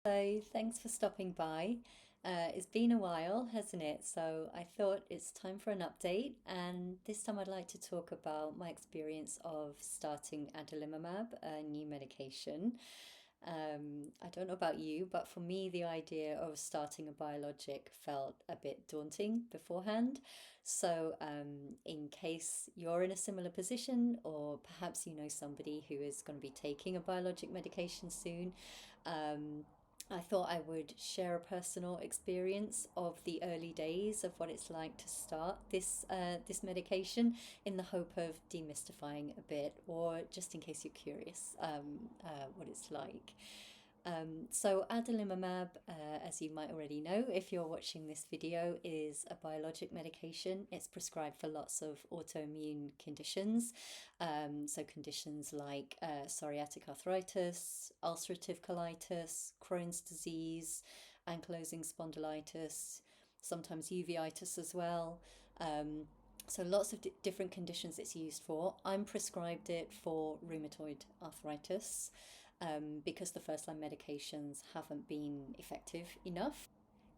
So, thanks for stopping by. It's been a while, hasn't it? So, I thought it's time for an update, and this time I'd like to talk about my experience of starting adalimumab, a new medication. I don't know about you, but for me, the idea of starting a biologic felt a bit daunting beforehand. So, in case you're in a similar position, or perhaps you know somebody who is going to be taking a biologic medication soon, um, I thought I would share a personal experience of the early days of what it's like to start this medication, in the hope of demystifying a bit, or just in case you're curious what it's like. So adalimumab, as you might already know if you're watching this video, is a biologic medication. It's prescribed for lots of autoimmune conditions. So conditions like psoriatic arthritis, ulcerative colitis, Crohn's disease, ankylosing spondylitis, sometimes uveitis as well. Um, so lots of different conditions it's used for. I'm prescribed it for rheumatoid arthritis because the first line medications haven't been effective enough.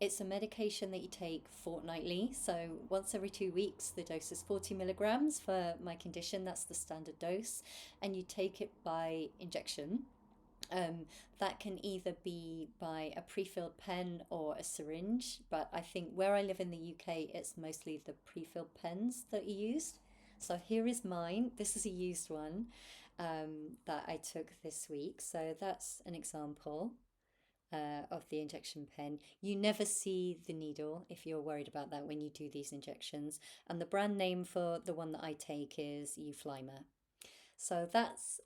It's a medication that you take fortnightly, so once every 2 weeks. The dose is 40 milligrams for my condition, that's the standard dose, and you take it by injection. Um, that can either be by a pre-filled pen or a syringe, but I think where I live in the UK, it's mostly the pre-filled pens that are used. So here is mine. This is a used one that I took this week. So that's an example of the injection pen. You never see the needle if you're worried about that when you do these injections. And the brand name for the one that I take is Euflymer. So that's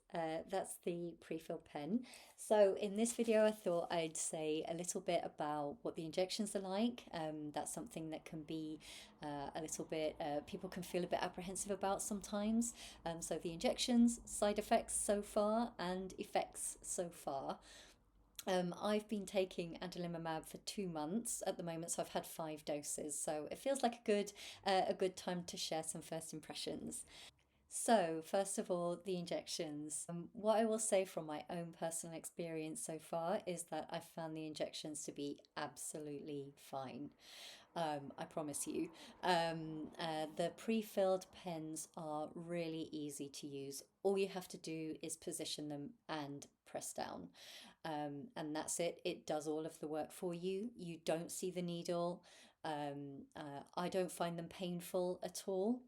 the pre-filled pen. So in this video, I thought I'd say a little bit about what the injections are like. That's something that can be a little bit, people can feel a bit apprehensive about sometimes. So the injections, side effects so far, and effects so far. I've been taking adalimumab for 2 months at the moment, so I've had 5 doses. So it feels like a good time to share some first impressions. So, first of all, the injections. What I will say from my own personal experience so far is that I've found the injections to be absolutely fine. I promise you. The pre-filled pens are really easy to use. All you have to do is position them and press down. And that's it. It does all of the work for you. You don't see the needle. I don't find them painful at all.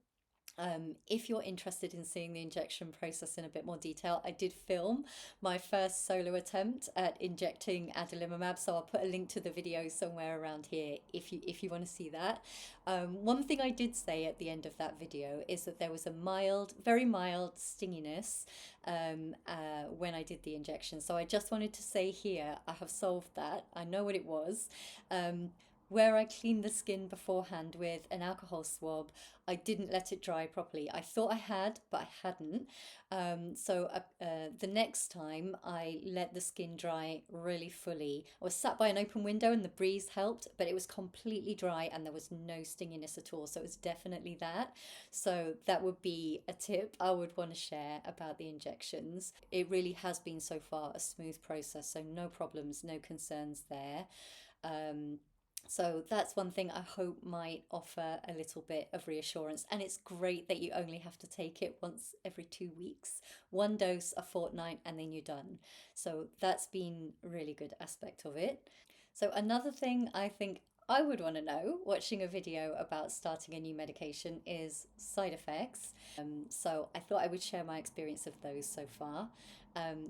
If you're interested in seeing the injection process in a bit more detail, I did film my first solo attempt at injecting adalimumab, so I'll put a link to the video somewhere around here if you want to see that. One thing I did say at the end of that video is that there was a mild, very mild stinginess when I did the injection. So I just wanted to say here, I have solved that. I know what it was. Where I cleaned the skin beforehand with an alcohol swab, I didn't let it dry properly. I thought I had, but I hadn't. The next time I let the skin dry really fully. I was sat by an open window and the breeze helped, but it was completely dry and there was no stinginess at all. So it was definitely that. So that would be a tip I would want to share about the injections. It really has been so far a smooth process, so no problems, no concerns there. Um, so that's one thing I hope might offer a little bit of reassurance. And it's great that you only have to take it once every 2 weeks, one dose a fortnight, and then you're done. So that's been a really good aspect of it. So another thing I think I would want to know watching a video about starting a new medication is side effects. So I thought I would share my experience of those so far.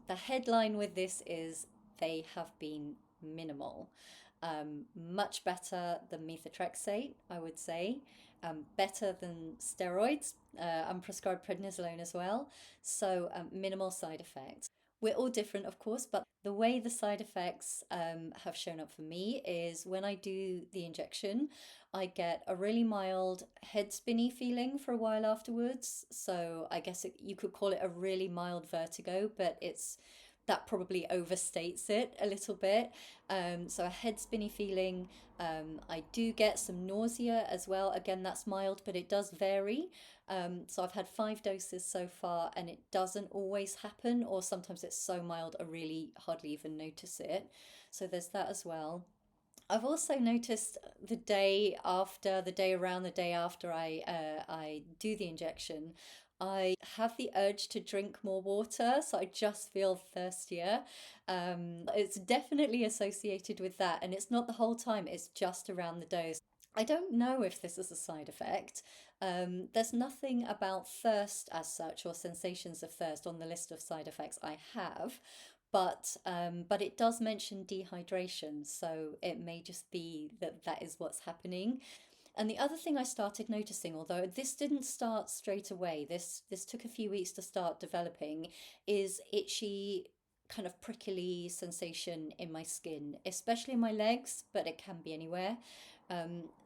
The headline with this is they have been minimal. Much better than methotrexate, I would say. Better than steroids. I'm prescribed prednisolone as well. So minimal side effects. We're all different, of course, but the way the side effects have shown up for me is when I do the injection, I get a really mild head spinny feeling for a while afterwards. So I guess you could call it a really mild vertigo, but that probably overstates it a little bit. So a head spinny feeling. I do get some nausea as well. Again, that's mild, but it does vary. So I've had 5 doses so far, and it doesn't always happen, or sometimes it's so mild I really hardly even notice it. So there's that as well. I've also noticed the day after, the day around, the day after I do the injection, I have the urge to drink more water, so I just feel thirstier. It's definitely associated with that, and it's not the whole time, it's just around the dose. I don't know if this is a side effect. There's nothing about thirst as such or sensations of thirst on the list of side effects I have, but it does mention dehydration, so it may just be that that is what's happening. And the other thing I started noticing, although this didn't start straight away, this took a few weeks to start developing, is itchy, kind of prickly sensation in my skin, especially in my legs, but it can be anywhere.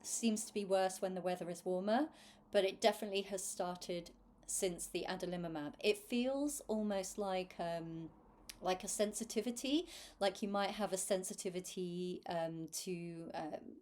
Seems to be worse when the weather is warmer, but it definitely has started since the adalimumab. It feels almost like a sensitivity, like you might have a sensitivity to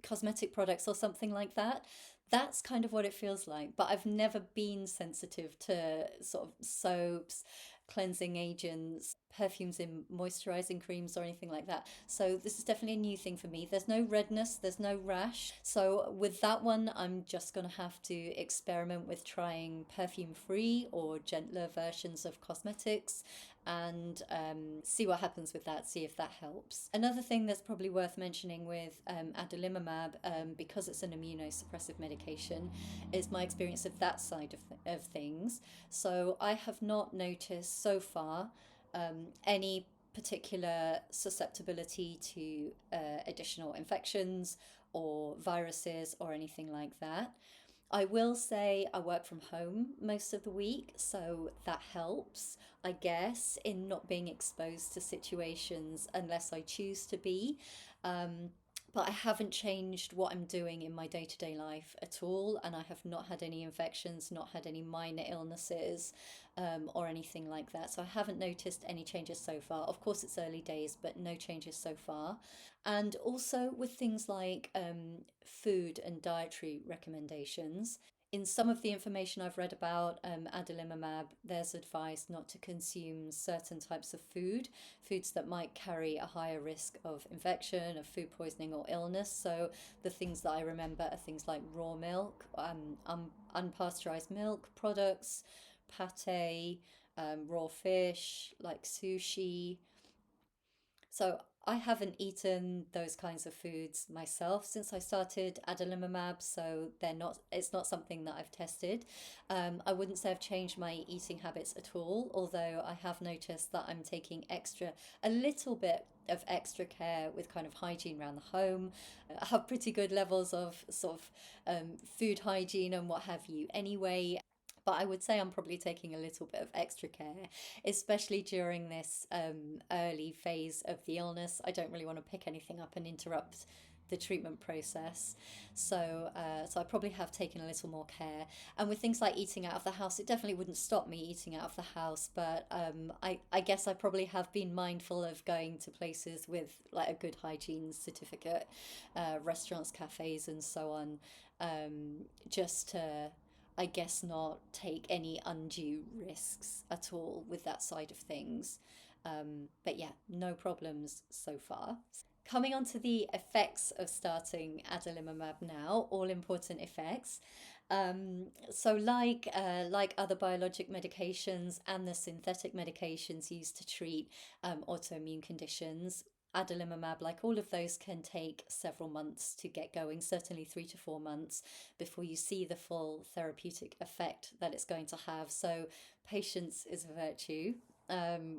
cosmetic products or something like that. That's kind of what it feels like. But I've never been sensitive to sort of soaps, cleansing agents, perfumes in moisturizing creams or anything like that. So this is definitely a new thing for me. There's no redness, there's no rash. So with that one, I'm just going to have to experiment with trying perfume free or gentler versions of cosmetics and see what happens with that, see if that helps. Another thing that's probably worth mentioning with adalimumab, because it's an immunosuppressive medication, is my experience of that side of things. So I have not noticed so far any particular susceptibility to additional infections or viruses or anything like that. I will say I work from home most of the week, so that helps, I guess, in not being exposed to situations unless I choose to be. Um, but I haven't changed what I'm doing in my day-to-day life at all, and I have not had any infections, not had any minor illnesses, or anything like that. So I haven't noticed any changes so far. Of course, it's early days, but no changes so far. And also with things like food and dietary recommendations. In some of the information I've read about adalimumab, there's advice not to consume certain types of foods that might carry a higher risk of infection, of food poisoning, or illness. So the things that I remember are things like raw milk, unpasteurized milk products, pate, raw fish, like sushi, so I haven't eaten those kinds of foods myself since I started adalimumab, so it's not something that I've tested. I wouldn't say I've changed my eating habits at all, although I have noticed that I'm taking a little bit of extra care with kind of hygiene around the home. I have pretty good levels of sort of food hygiene and what have you anyway. But I would say I'm probably taking a little bit of extra care, especially during this early phase of the illness. I don't really want to pick anything up and interrupt the treatment process. So I probably have taken a little more care. And with things like eating out of the house, it definitely wouldn't stop me eating out of the house. But I guess I probably have been mindful of going to places with like a good hygiene certificate, restaurants, cafes, and so on, just to, I guess, not take any undue risks at all with that side of things. But yeah, no problems so far. Coming on to the effects of starting adalimumab now, all important effects. Like other biologic medications and the synthetic medications used to treat autoimmune conditions, adalimumab, like all of those, can take several months to get going, certainly 3 to 4 months before you see the full therapeutic effect that it's going to have. So patience is a virtue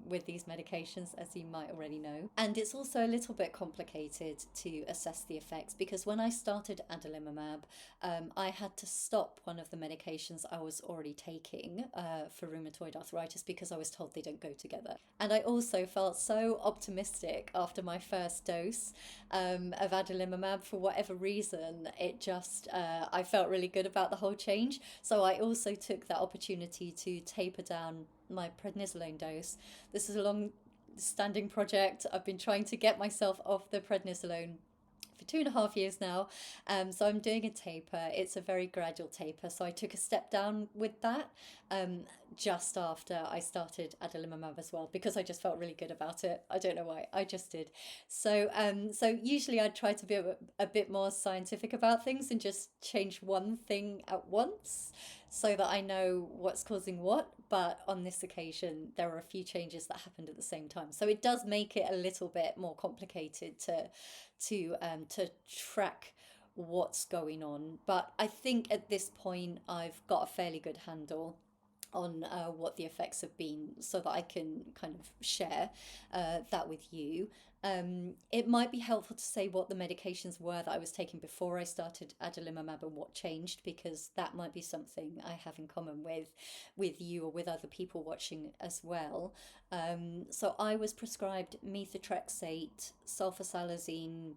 with these medications, as you might already know. And it's also a little bit complicated to assess the effects because when I started adalimumab, I had to stop one of the medications I was already taking for rheumatoid arthritis because I was told they don't go together. And I also felt so optimistic after my first dose of adalimumab. For whatever reason, I felt really good about the whole change. So I also took that opportunity to taper down my prednisolone dose. This is a long standing project. I've been trying to get myself off the prednisolone for for 2.5 years now. So I'm doing a taper. It's a very gradual taper. So I took a step down with that um, just after I started adalimumab as well, because I just felt really good about it. I don't know why, I just did. So usually I'd try to be a bit more scientific about things and just change one thing at once so that I know what's causing what. But on this occasion, there were a few changes that happened at the same time. So it does make it a little bit more complicated to track what's going on. But I think at this point, I've got a fairly good handle on what the effects have been so that I can kind of share that with you. It might be helpful to say what the medications were that I was taking before I started adalimumab and what changed, because that might be something I have in common with you or with other people watching as well. So I was prescribed methotrexate, sulfasalazine,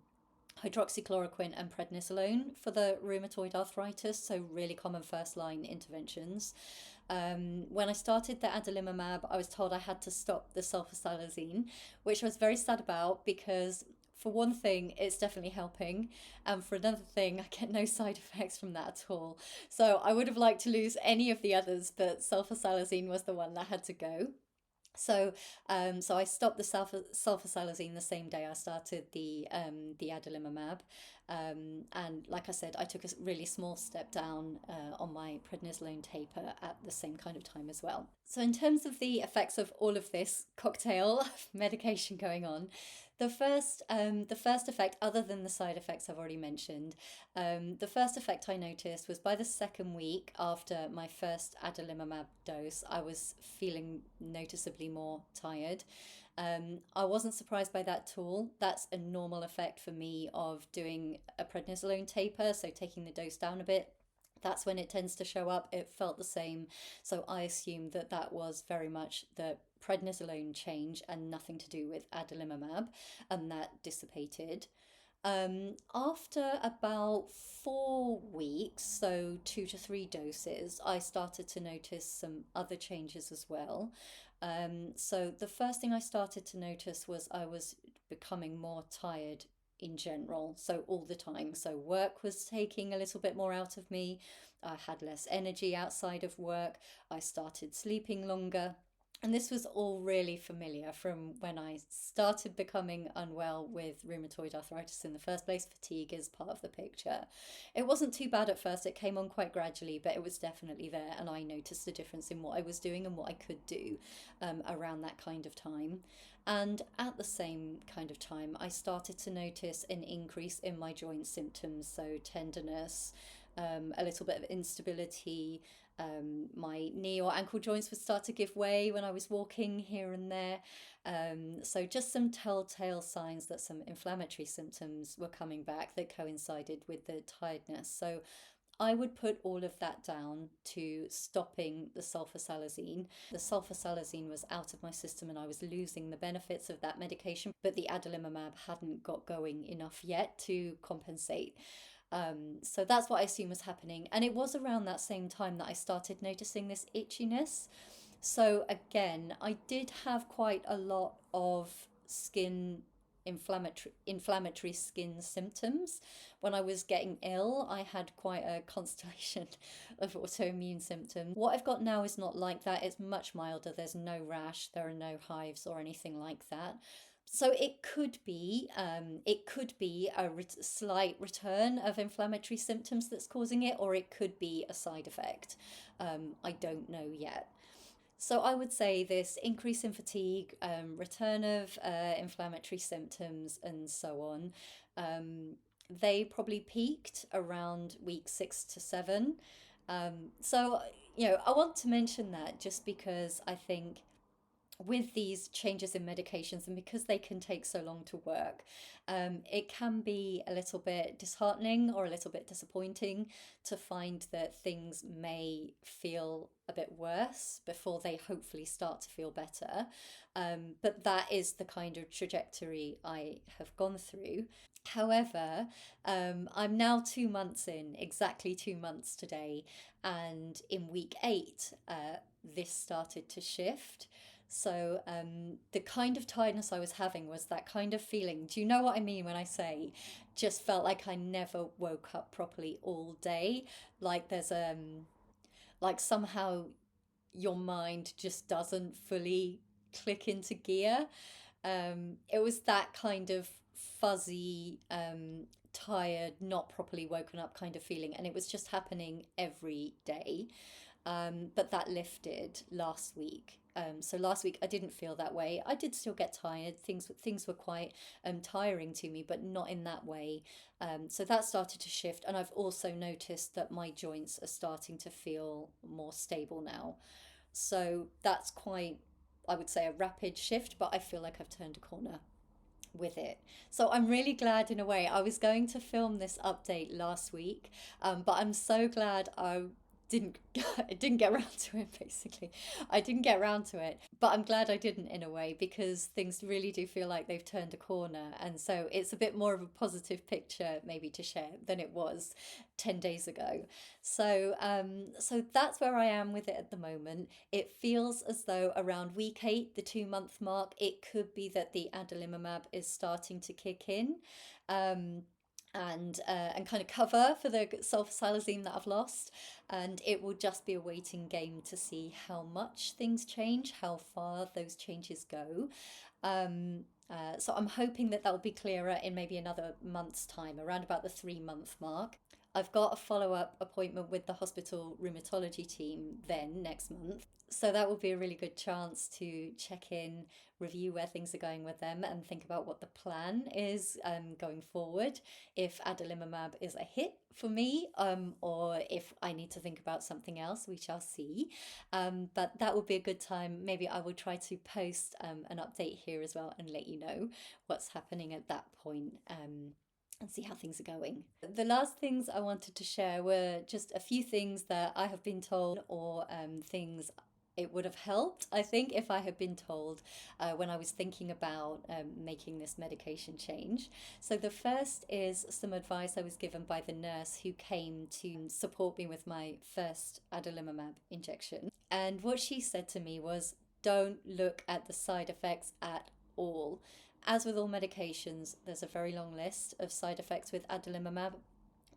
hydroxychloroquine and prednisolone for the rheumatoid arthritis, so really common first line interventions. When I started the adalimumab, I was told I had to stop the sulfasalazine, which I was very sad about because, for one thing, it's definitely helping, and for another thing, I get no side effects from that at all. So I would have liked to lose any of the others, but sulfasalazine was the one that had to go. So I stopped the sulfasalazine the same day I started the adalimumab, and like I said, I took a really small step down on my prednisolone taper at the same kind of time as well. So in terms of the effects of all of this cocktail of medication going on, the first effect, other than the side effects I've already mentioned, the first effect I noticed was by the second week after my first adalimumab dose, I was feeling noticeably more tired. I wasn't surprised by that at all. That's a normal effect for me of doing a prednisolone taper, so taking the dose down a bit. That's when it tends to show up. It felt the same. So I assumed that that was very much the prednisolone change and nothing to do with adalimumab, and that dissipated. After about 4 weeks, so 2 to 3 doses, I started to notice some other changes as well. So the first thing I started to notice was I was becoming more tired in general, so all the time. So work was taking a little bit more out of me. I had less energy outside of work. I started sleeping longer. And this was all really familiar from when I started becoming unwell with rheumatoid arthritis in the first place. Fatigue is part of the picture. It wasn't too bad at first, it came on quite gradually, but it was definitely there. And I noticed a difference in what I was doing and what I could do around that kind of time. And at the same kind of time, I started to notice an increase in my joint symptoms, so tenderness, a little bit of instability. My knee or ankle joints would start to give way when I was walking here and there. So just some telltale signs that some inflammatory symptoms were coming back that coincided with the tiredness. So I would put all of that down to stopping the sulfasalazine. The sulfasalazine was out of my system and I was losing the benefits of that medication, but the adalimumab hadn't got going enough yet to compensate. So that's what I assume was happening. And it was around that same time that I started noticing this itchiness. So again, I did have quite a lot of skin inflammatory skin symptoms. When I was getting ill, I had quite a constellation of autoimmune symptoms. What I've got now is not like that. It's much milder. There's no rash, there are no hives or anything like that. So it could be a slight return of inflammatory symptoms that's causing it, or it could be a side effect. I don't know yet. So I would say this increase in fatigue, return of inflammatory symptoms, and so on. They probably peaked around week 6 to 7. So I want to mention that just because I think with these changes in medications and because they can take so long to work, it can be a little bit disheartening or a little bit disappointing to find that things may feel a bit worse before they hopefully start to feel better. But that is the kind of trajectory I have gone through. However, I'm now 2 months in, exactly 2 months today, and in week 8, this started to shift. So the kind of tiredness I was having was that kind of feeling. Do you know what I mean when I say just felt like I never woke up properly all day? Like there's like somehow your mind just doesn't fully click into gear. It was that kind of fuzzy, tired, not properly woken up kind of feeling, and it was just happening every day. But that lifted last week. So last week I didn't feel that way. I did still get tired. Things were quite tiring to me, but not in that way. So that started to shift, and I've also noticed that my joints are starting to feel more stable now. So that's quite, I would say, a rapid shift, but I feel like I've turned a corner with it. So I'm really glad in a way. I was going to film this update last week, but I'm so glad I didn't I didn't get around to it basically. I didn't get around to it, but I'm glad I didn't in a way because things really do feel like they've turned a corner, and so it's a bit more of a positive picture maybe to share than it was 10 days ago. So that's where I am with it at the moment. It feels as though around week 8, the 2 month mark, it could be that the adalimumab is starting to kick in. Um, and kind of cover for the sulfasalazine that I've lost, and it will just be a waiting game to see how much things change, how far those changes go. So I'm hoping that will be clearer in maybe another month's time, around about the 3 month mark. I've got a follow up appointment with the hospital rheumatology team then next month. So that will be a really good chance to check in, review where things are going with them, and think about what the plan is going forward. If adalimumab is a hit for me, or if I need to think about something else, we shall see. But that will be a good time. Maybe I will try to post an update here as well and let you know what's happening at that point. And see how things are going. The last things I wanted to share were just a few things that I have been told, or things it would have helped, I think, if I had been told when I was thinking about making this medication change. So, the first is some advice I was given by the nurse who came to support me with my first adalimumab injection. And what she said to me was, don't look at the side effects at all. As with all medications, there's a very long list of side effects with adalimumab.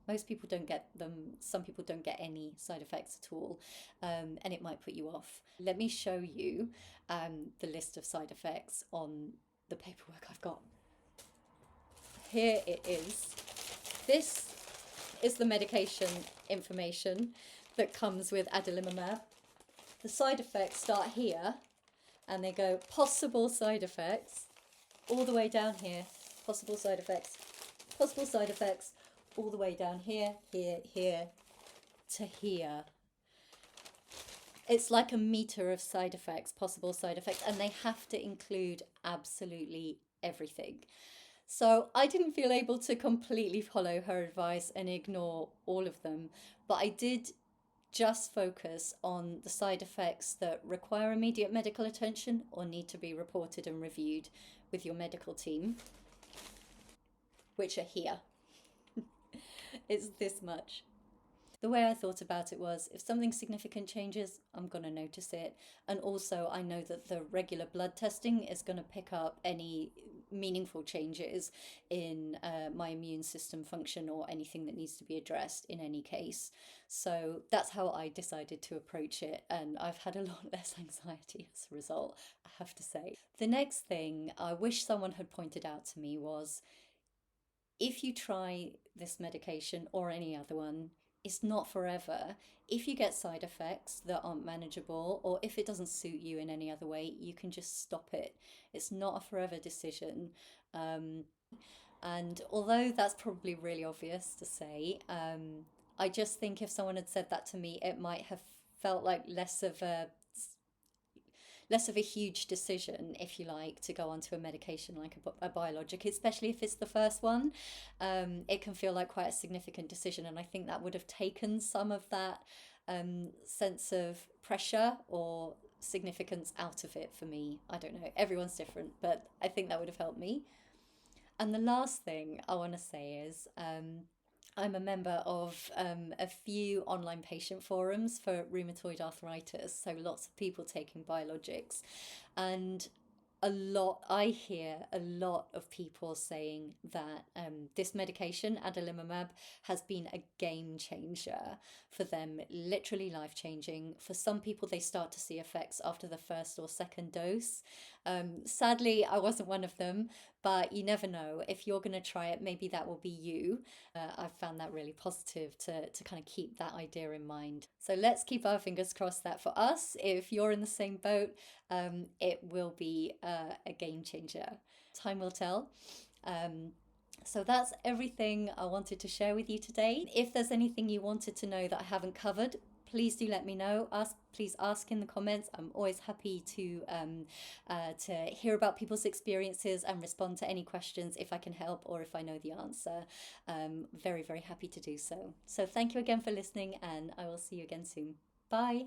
Most people don't get them, some people don't get any side effects at all, and it might put you off. Let me show you the list of side effects on the paperwork I've got. Here it is. This is the medication information that comes with adalimumab. The side effects start here and they go possible side effects all the way down here, possible side effects, all the way down here, here to here. It's like a meter of side effects, possible side effects, and they have to include absolutely everything. So I didn't feel able to completely follow her advice and ignore all of them, but I did just focus on the side effects that require immediate medical attention or need to be reported and reviewed with your medical team, which are here. It's this much. The way I thought about it was, if something significant changes, I'm going to notice it. And also, I know that the regular blood testing is going to pick up any meaningful changes in my immune system function or anything that needs to be addressed in any case. So that's how I decided to approach it. And I've had a lot less anxiety as a result, I have to say. The next thing I wish someone had pointed out to me was, if you try this medication or any other one, it's not forever. If you get side effects that aren't manageable, or if it doesn't suit you in any other way, you can just stop it. It's not a forever decision. And although that's probably really obvious to say, I just think if someone had said that to me, it might have felt like less of a huge decision, if you like, to go onto a medication like a biologic, especially if it's the first one. It can feel like quite a significant decision, and I think that would have taken some of that sense of pressure or significance out of it for me. I don't know, everyone's different, but I think that would have helped me. And the last thing I want to say is, I'm a member of a few online patient forums for rheumatoid arthritis, so lots of people taking biologics. And I hear a lot of people saying that this medication, adalimumab, has been a game changer for them, literally life changing. For some people, they start to see effects after the first or second dose. Sadly, I wasn't one of them, but you never know. If you're going to try it, maybe that will be you. I've found that really positive to kind of keep that idea in mind. So let's keep our fingers crossed that for us, if you're in the same boat, it will be a game changer. Time will tell. Um, so that's everything I wanted to share with you today. If there's anything you wanted to know that I haven't covered, please do let me know. Please ask in the comments. I'm always happy to hear about people's experiences and respond to any questions if I can help or if I know the answer. Very, very happy to do so. So thank you again for listening, and I will see you again soon. Bye.